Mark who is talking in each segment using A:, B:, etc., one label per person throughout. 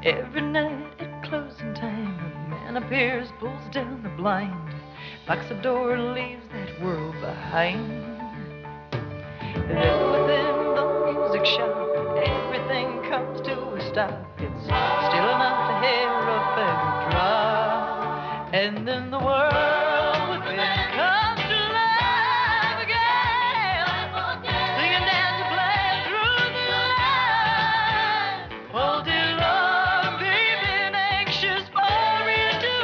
A: Every night at closing time, a man appears, pulls down the blind, locks the door and leaves that world behind. Then within the music shop, everything comes to a stop. It's still enough to hear a feather drop, and then the world within comes to life again, singing, dancing, playing through the night. Oh dear Lord, baby, anxious for it to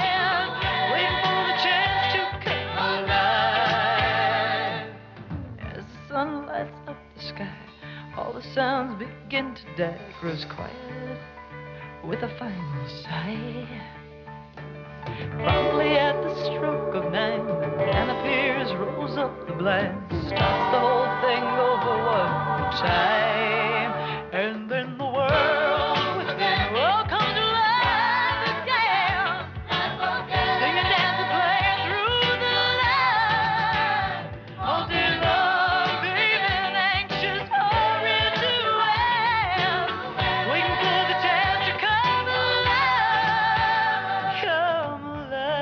A: end, waiting for the chance to come alive. As the sun lights up the sky, all the sounds begin to die. Grows quiet with a final sigh. Promptly at the stroke of 9, the man appears, rolls up the blinds, starts the whole thing over one more time, and then the world within comes to life again, singing, dancing, playing through the night. Oh dear Lord, baby, anxious for it to end, waiting for the chance to come alive, come alive.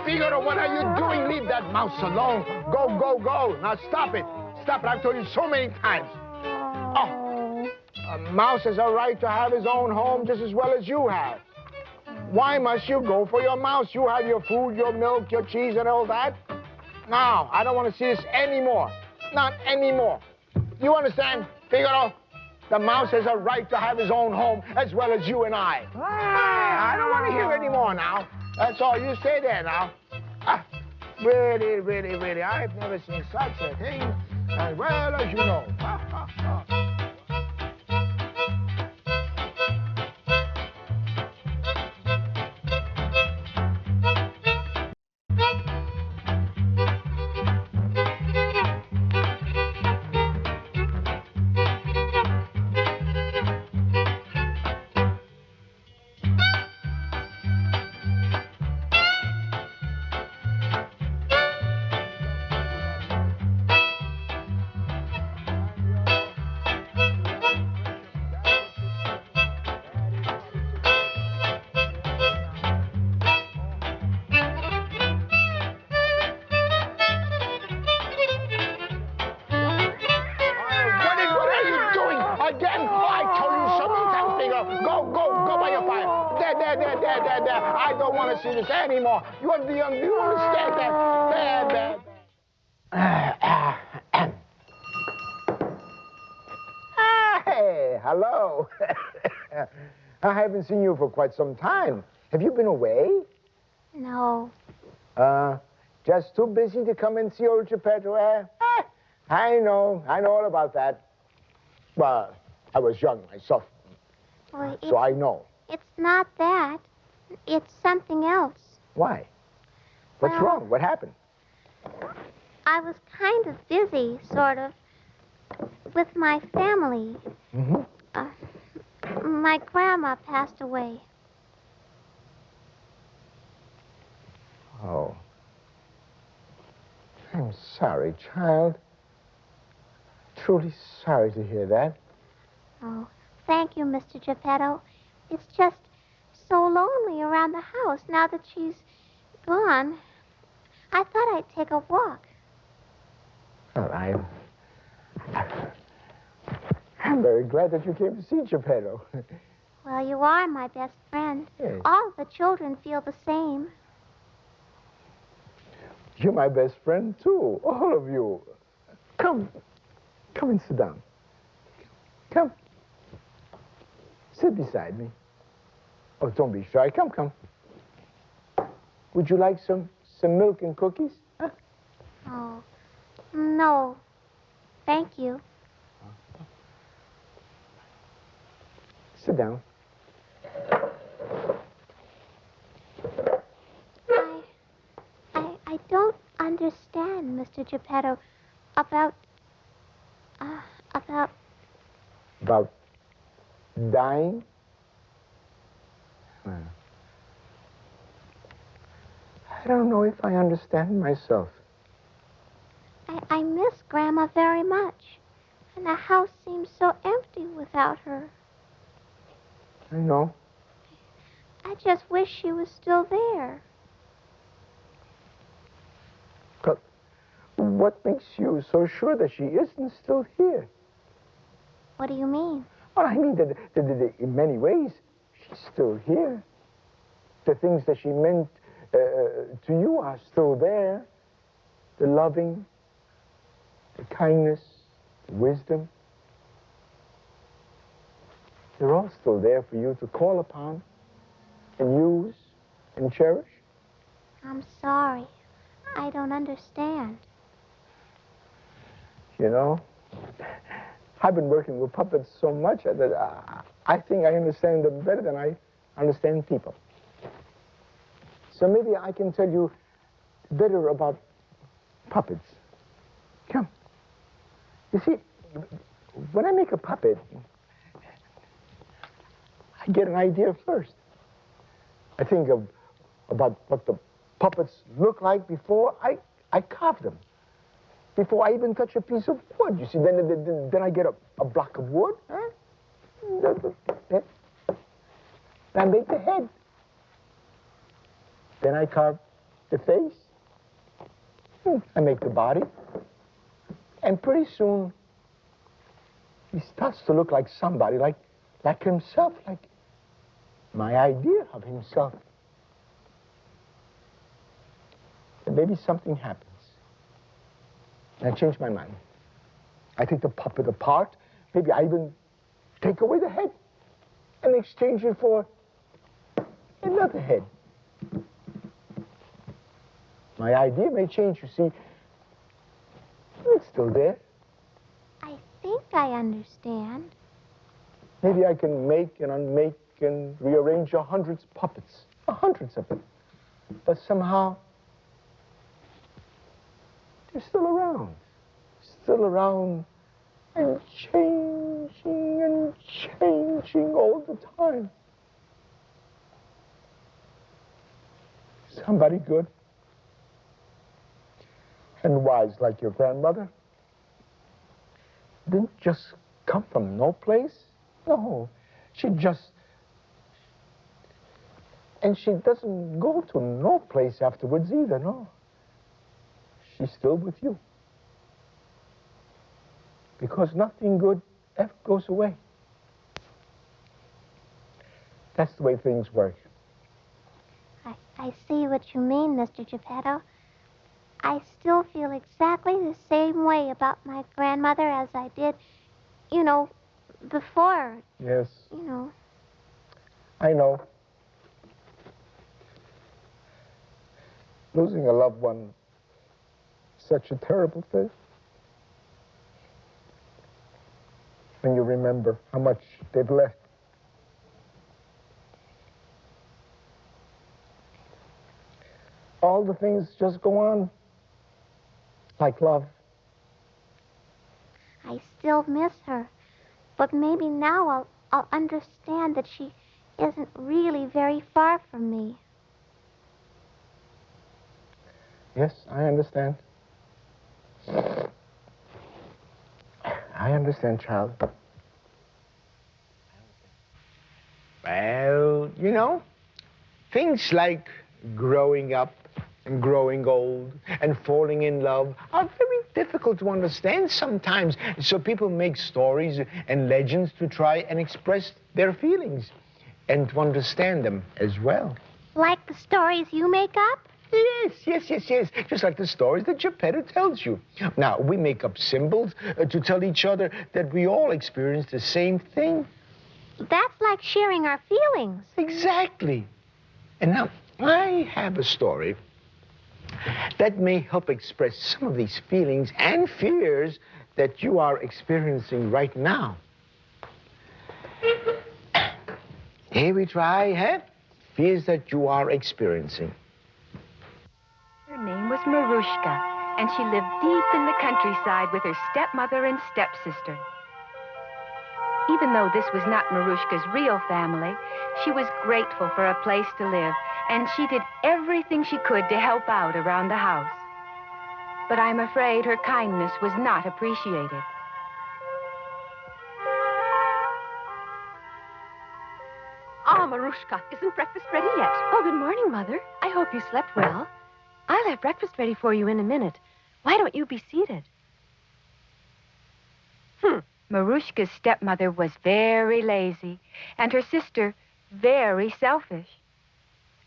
B: Figaro, what are you doing? Leave that mouse alone. Go, go, go. Now stop it. Stop it. I've told you so many times. Oh, a mouse has a right to have his own home just as well as you have. Why must you go for your mouse? You have your food, your milk, your cheese, and all that. Now, I don't want to see this anymore. Not anymore. You understand, Figaro? The mouse has a right to have his own home as well as you and I. I don't want to hear any more now. That's all. You stay there now. Really, really, really, I've never seen such a thing as well as you know. I don't want to see this anymore. You understand that? Hey, hello. I haven't seen you for quite some time. Have you been away?
C: No.
B: Just too busy to come and see old Geppetto, eh? I know all about that. Well, I was young myself,
C: Well,
B: so I know.
C: It's not that. It's something else.
B: Why? What's wrong? What happened?
C: I was kind of busy, sort of, with my family.
B: Mm-hmm.
C: My grandma passed away.
B: Oh. I'm sorry, child. Truly sorry to hear that.
C: Oh, thank you, Mr. Geppetto. It's just so lonely around the house now that she's gone. I thought I'd take a walk.
B: Well, I'm very glad that you came to see Geppetto.
C: Well, you are my best friend.
B: Yes.
C: All of the children feel the same.
B: You're my best friend, too. All of you. Come and sit down. Come. Sit beside me. Oh, don't be shy. Come. Would you like some milk and cookies? Huh?
C: Oh, no. Thank you.
B: Sit down.
C: understand, Mr. Geppetto, about... about...
B: About dying? I don't know if I understand myself.
C: I miss Grandma very much, and the house seems so empty without her.
B: I know.
C: I just wish she was still there.
B: But what makes you so sure that she isn't still here?
C: What do you mean?
B: Well, I mean that in many ways, she's still here. The things that she meant to you are still there. The loving, the kindness, the wisdom. They're all still there for you to call upon and use and cherish.
C: I'm sorry. I don't understand.
B: You know, I've been working with puppets so much that I think I understand them better than I understand people. So maybe I can tell you better about puppets. Come. You see, when I make a puppet, I get an idea first. I think about what the puppets look like before I carve them. Before I even touch a piece of wood, you see. Then I get a block of wood. Huh? Then I make the head. Then I carve the face. I make the body. And pretty soon, he starts to look like somebody, like himself, like my idea of himself. And maybe something happens. And I change my mind. I take the puppet apart. Maybe I even take away the head and exchange it for another head. My idea may change, you see. It's still there.
C: I think I understand.
B: Maybe I can make and unmake and rearrange hundreds of puppets, hundreds of them. But somehow, they're still around and changing all the time. Somebody good and wise like your grandmother didn't just come from no place. No, she doesn't go to no place afterwards either, no. She's still with you. Because nothing good ever goes away. That's the way things work.
C: I see what you mean, Mr. Geppetto. I still feel exactly the same way about my grandmother as I did, before.
B: Yes. I know. Losing a loved one is such a terrible thing. When you remember how much they've left. All the things just go on like love.
C: I still miss her, but maybe now I'll understand that she isn't really very far from me.
B: Yes, I understand. I understand, child. Well, things like growing up and growing old and falling in love are very difficult to understand sometimes. So people make stories and legends to try and express their feelings and to understand them as well.
C: Like the stories you make up?
B: Yes. Just like the stories that Geppetto tells you. Now, we make up symbols to tell each other that we all experience the same thing.
C: That's like sharing our feelings.
B: Exactly. And now, I have a story that may help express some of these feelings and fears that you are experiencing right now. Here we try, fears that you are experiencing.
D: Her name was Marushka, and she lived deep in the countryside with her stepmother and stepsister. Even though this was not Marushka's real family, she was grateful for a place to live, and she did everything she could to help out around the house. But I'm afraid her kindness was not appreciated.
E: Ah, Marushka, isn't breakfast ready yet?
F: Oh, good morning, Mother. I hope you slept well. I'll have breakfast ready for you in a minute. Why don't you be seated?
D: Marushka's stepmother was very lazy, and her sister very selfish.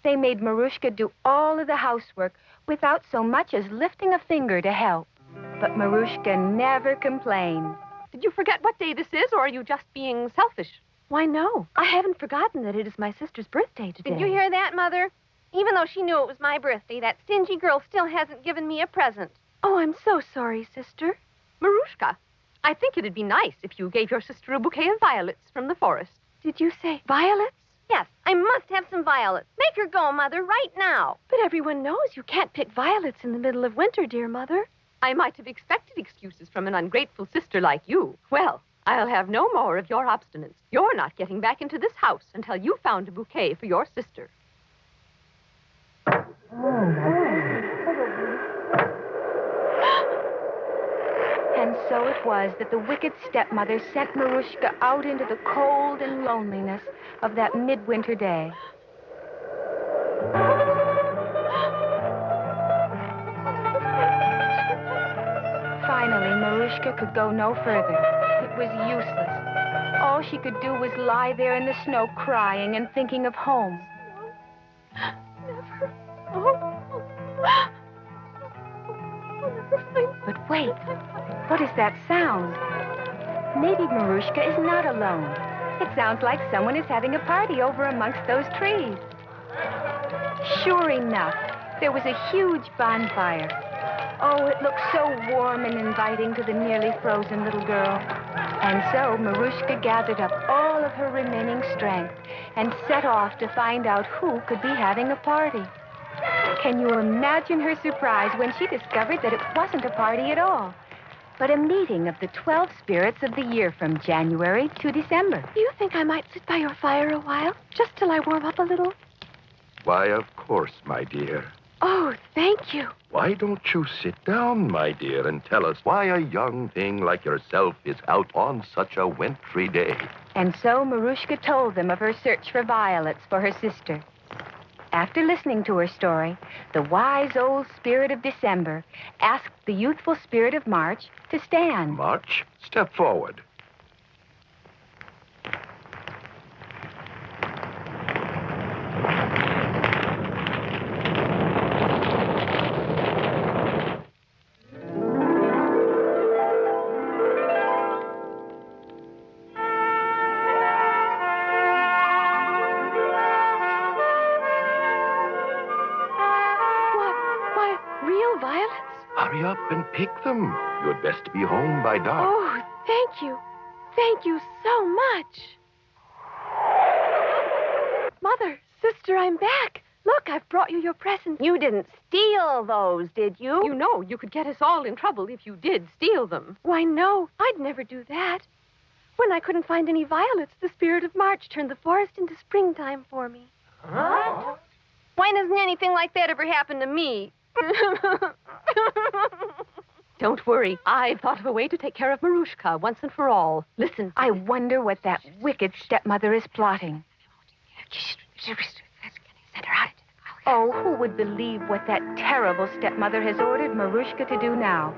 D: They made Marushka do all of the housework without so much as lifting a finger to help. But Marushka never complained.
E: Did you forget what day this is, or are you just being selfish?
F: Why, no. I haven't forgotten that it is my sister's birthday today.
G: Did you hear that, Mother? Even though she knew it was my birthday, that stingy girl still hasn't given me a present.
F: Oh, I'm so sorry, sister.
E: Marushka, I think it'd be nice if you gave your sister a bouquet of violets from the forest.
F: Did you say violets?
G: Yes, I must have some violets. Make her go, Mother, right now.
F: But everyone knows you can't pick violets in the middle of winter, dear Mother.
E: I might have expected excuses from an ungrateful sister like you. Well, I'll have no more of your obstinance. You're not getting back into this house until you found a bouquet for your sister.
D: And so it was that the wicked stepmother sent Marushka out into the cold and loneliness of that midwinter day. Finally, Marushka could go no further. It was useless. All she could do was lie there in the snow crying and thinking of home.
F: Never.
D: But wait, what is that sound? Maybe Marushka is not alone. It sounds like someone is having a party over amongst those trees. Sure enough, there was a huge bonfire. Oh, it looked so warm and inviting to the nearly frozen little girl. And so Marushka gathered up all of her remaining strength and set off to find out who could be having a party. Can you imagine her surprise when she discovered that it wasn't a party at all, but a meeting of the 12 spirits of the year from January to December?
F: Do you think I might sit by your fire a while, just till I warm up a little?
H: Why, of course, my dear.
F: Oh, thank you.
H: Why don't you sit down, my dear, and tell us why a young thing like yourself is out on such a wintry day?
D: And so Marushka told them of her search for violets for her sister. After listening to her story, the wise old spirit of December asked the youthful spirit of March to stand.
H: March, step forward. Hurry up and pick them. You'd best be home by dark.
F: Oh, thank you. Thank you so much. Mother, sister, I'm back. Look, I've brought you your present.
G: You didn't steal those, did you?
E: You know you could get us all in trouble if you did steal them.
F: Why, no, I'd never do that. When I couldn't find any violets, the spirit of March turned the forest into springtime for me.
G: Huh? Why doesn't anything like that ever happen to me?
E: Don't worry. I've thought of a way to take care of Marushka once and for all. Listen.
D: I wonder what that wicked stepmother is plotting. Oh, who would believe what that terrible stepmother has ordered Marushka to do now?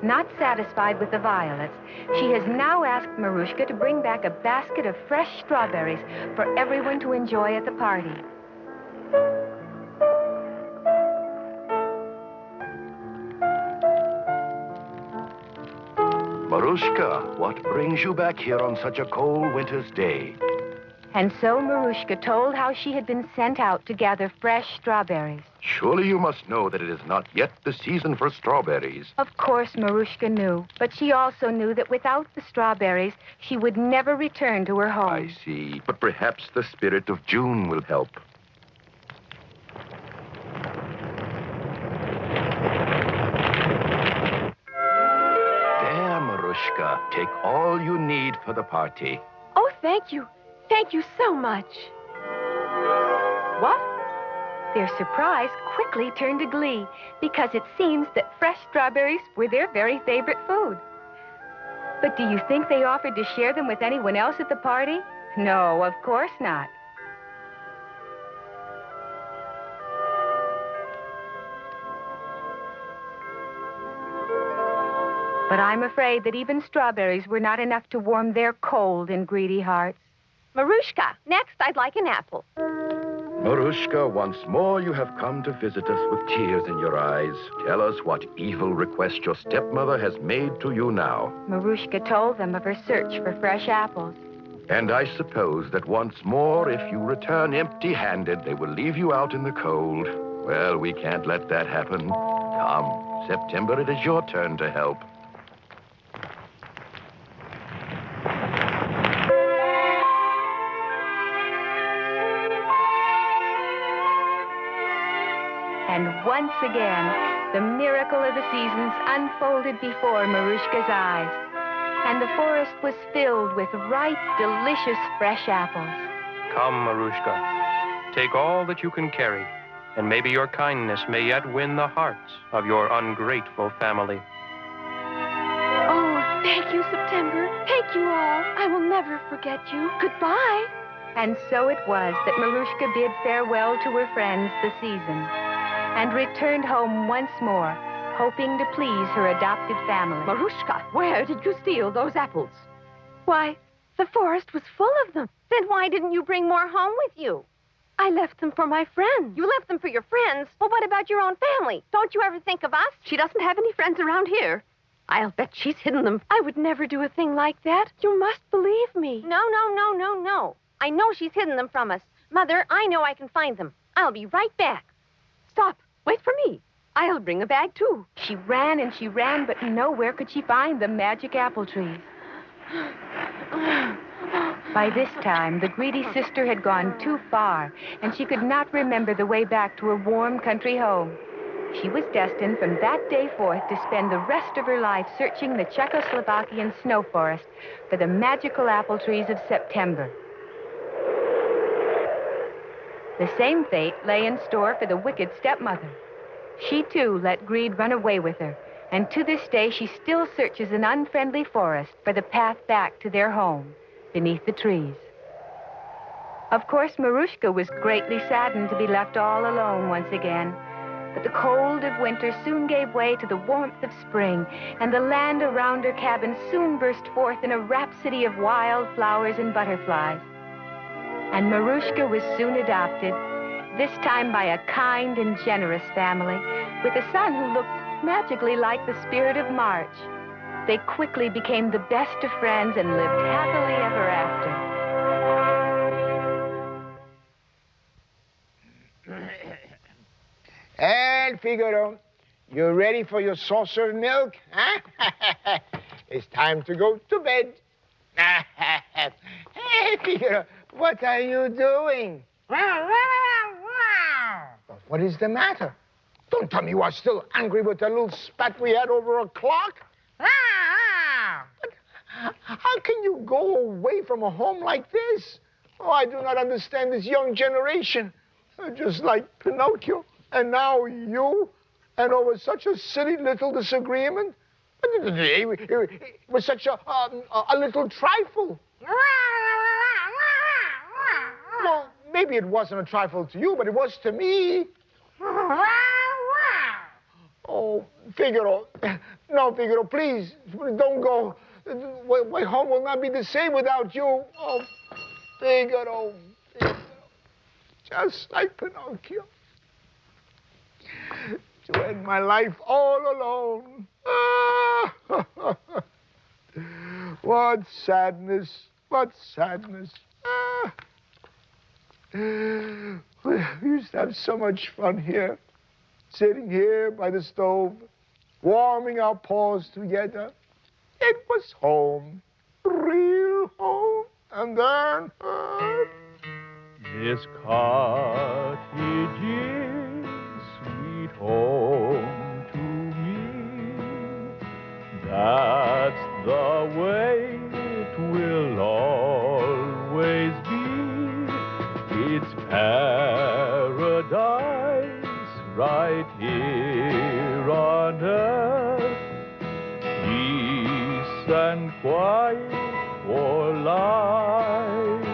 D: Not satisfied with the violets, she has now asked Marushka to bring back a basket of fresh strawberries for everyone to enjoy at the party.
H: Marushka, what brings you back here on such a cold winter's day?
D: And so Marushka told how she had been sent out to gather fresh strawberries.
H: Surely you must know that it is not yet the season for strawberries.
D: Of course, Marushka knew, but she also knew that without the strawberries, she would never return to her home.
H: I see, but perhaps the spirit of June will help. Marushka, take all you need for the party.
F: Oh, thank you. Thank you so much.
D: What? Their surprise quickly turned to glee because it seems that fresh strawberries were their very favorite food. But do you think they offered to share them with anyone else at the party? No, of course not. But I'm afraid that even strawberries were not enough to warm their cold and greedy hearts.
G: Marushka, next I'd like an apple.
H: Marushka, once more you have come to visit us with tears in your eyes. Tell us what evil request your stepmother has made to you now.
D: Marushka told them of her search for fresh apples.
H: And I suppose that once more, if you return empty-handed, they will leave you out in the cold. Well, we can't let that happen. Come, September, it is your turn to help.
D: And once again, the miracle of the seasons unfolded before Marushka's eyes. And the forest was filled with ripe, delicious, fresh apples.
I: Come, Marushka. Take all that you can carry, and maybe your kindness may yet win the hearts of your ungrateful family.
F: Oh, thank you, September. Thank you all. I will never forget you. Goodbye.
D: And so it was that Marushka bid farewell to her friends, the season, and returned home once more, hoping to please her adopted family.
E: Marushka, where did you steal those apples?
F: Why, the forest was full of them.
G: Then why didn't you bring more home with you?
F: I left them for my friends.
G: You left them for your friends? Well, what about your own family? Don't you ever think of us?
E: She doesn't have any friends around here. I'll bet she's hidden them.
F: I would never do a thing like that. You must believe me.
G: No. I know she's hidden them from us. Mother, I know I can find them. I'll be right back.
E: Stop. Wait for me. I'll bring a bag, too.
D: She ran and she ran, but nowhere could she find the magic apple trees. By this time, the greedy sister had gone too far, and she could not remember the way back to her warm country home. She was destined from that day forth to spend the rest of her life searching the Czechoslovakian snow forest for the magical apple trees of September. The same fate lay in store for the wicked stepmother. She, too, let greed run away with her, and to this day she still searches an unfriendly forest for the path back to their home, beneath the trees. Of course, Marushka was greatly saddened to be left all alone once again, but the cold of winter soon gave way to the warmth of spring, and the land around her cabin soon burst forth in a rhapsody of wild flowers and butterflies. And Marushka was soon adopted, this time by a kind and generous family, with a son who looked magically like the spirit of March. They quickly became the best of friends and lived happily ever after.
B: And Figaro, you ready for your saucer of milk? Huh? It's time to go to bed. Hey, Figaro, what are you doing? What is the matter? Don't tell me you are still angry with the little spat we had over a clock. But how can you go away from a home like this? Oh, I do not understand this young generation. Just like Pinocchio, and now you, and over such a silly little disagreement. It was such a little trifle. Well, maybe it wasn't a trifle to you, but it was to me. Oh, Figaro. No, Figaro, please, don't go. My home will not be the same without you. Oh, Figaro. Just like Pinocchio. To end my life all alone. What sadness. What sadness. We used to have so much fun here, sitting here by the stove, warming our paws together. It was home, real home, and then...
J: This cottage is sweet home to me. That's the way it will always be. It's paradise right here on earth. Peace and quiet for life.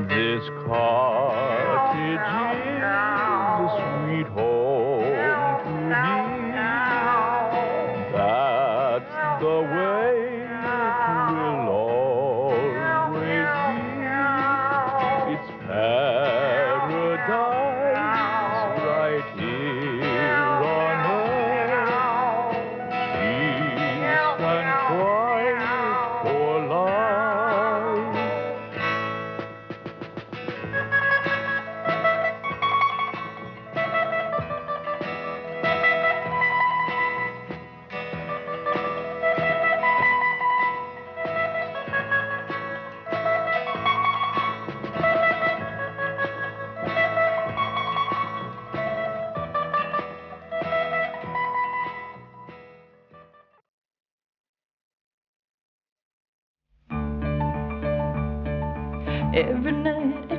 J: This cottage is a sweet home to me. That's the way it will always be. It's paradise right here on earth. Peace and quiet for life.
A: Every night